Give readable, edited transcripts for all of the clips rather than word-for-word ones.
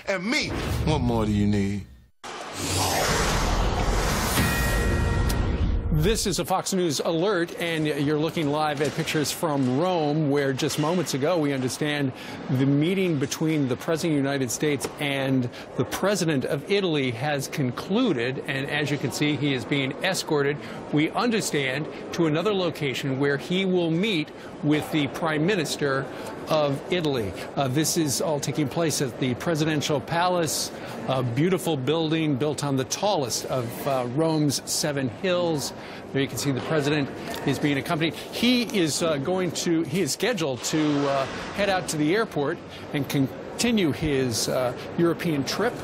and me. What more do you need? This is a Fox News alert, and you're looking live at pictures from Rome, where just moments ago we understand the meeting between the President of the United States and the President of Italy has concluded, and as you can see, he is being escorted, we understand, to another location where he will meet with the Prime Minister of Italy. This is all taking place at the Presidential Palace, a beautiful building built on the tallest of Rome's 7 hills. There you can see the president is being accompanied. He is scheduled to head out to the airport and continue his European trip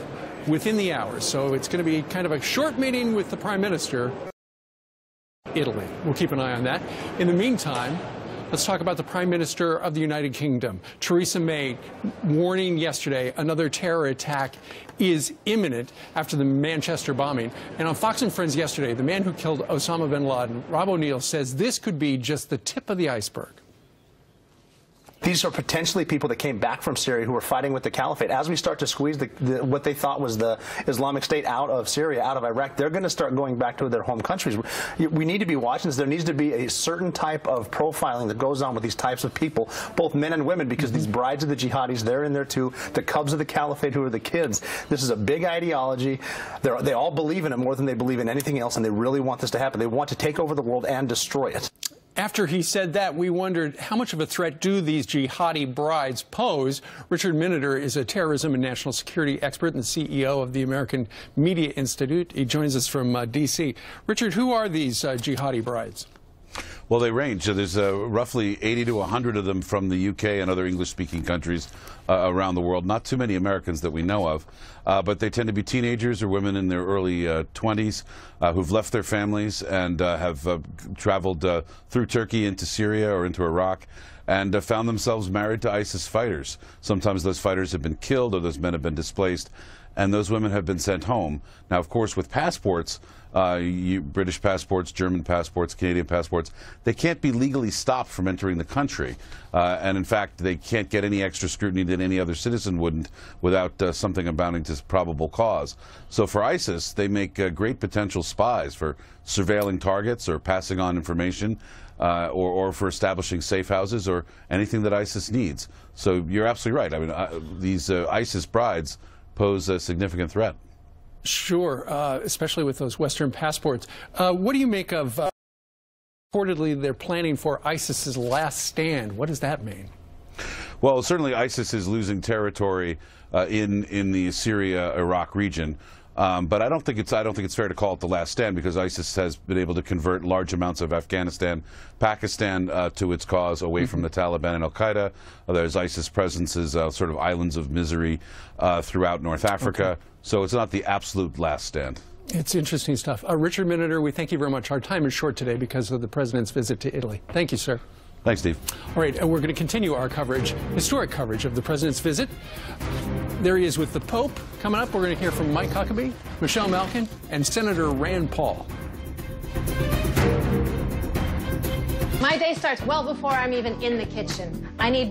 within the hours. So it's going to be kind of a short meeting with the Prime Minister of Italy. We'll keep an eye on that. In the meantime, let's talk about the Prime Minister of the United Kingdom. Theresa May warning yesterday another terror attack is imminent after the Manchester bombing. And on Fox & Friends yesterday, the man who killed Osama bin Laden, Rob O'Neill, says this could be just the tip of the iceberg. These are potentially people that came back from Syria who were fighting with the caliphate. As we start to squeeze what they thought was the Islamic State out of Syria, out of Iraq, they're going to start going back to their home countries. We need to be watching this. There needs to be a certain type of profiling that goes on with these types of people, both men and women, because these brides of the jihadis, they're in there too. The cubs of the caliphate, who are the kids. This is a big ideology. They all believe in it more than they believe in anything else, and they really want this to happen. They want to take over the world and destroy it. After he said that, we wondered how much of a threat do these jihadi brides pose? Richard Miniter is a terrorism and national security expert and the CEO of the American Media Institute. He joins us from D.C. Richard, who are these jihadi brides? Well, they range. There's roughly 80 to 100 of them from the UK and other English-speaking countries around the world. Not too many Americans that we know of, but they tend to be teenagers or women in their early 20s who've left their families and have traveled through Turkey into Syria or into Iraq and found themselves married to ISIS fighters. Sometimes those fighters have been killed or those men have been displaced, and those women have been sent home. Now, of course, with passports, British passports, German passports, Canadian passports, they can't be legally stopped from entering the country. And in fact, they can't get any extra scrutiny than any other citizen wouldn't without something amounting to probable cause. So for ISIS, they make great potential spies for surveilling targets or passing on information or for establishing safe houses or anything that ISIS needs. So you're absolutely right. I mean, these ISIS brides pose a significant threat. Sure, especially with those Western passports. What do you make of reportedly they're planning for ISIS's last stand? What does that mean? Well, certainly ISIS is losing territory in the Syria-Iraq region. But I don't think it's fair to call it the last stand, because ISIS has been able to convert large amounts of Afghanistan, Pakistan to its cause away from the Taliban and Al-Qaeda. There's ISIS presences, sort of islands of misery throughout North Africa. Okay. So it's not the absolute last stand. It's interesting stuff. Richard Miniter, we thank you very much. Our time is short today because of the President's visit to Italy. Thank you, sir. Thanks, Steve. All right, and we're going to continue our coverage, historic coverage of the President's visit. There he is with the Pope. Coming up, we're going to hear from Mike Huckabee, Michelle Malkin, and Senator Rand Paul. My day starts well before I'm even in the kitchen. I need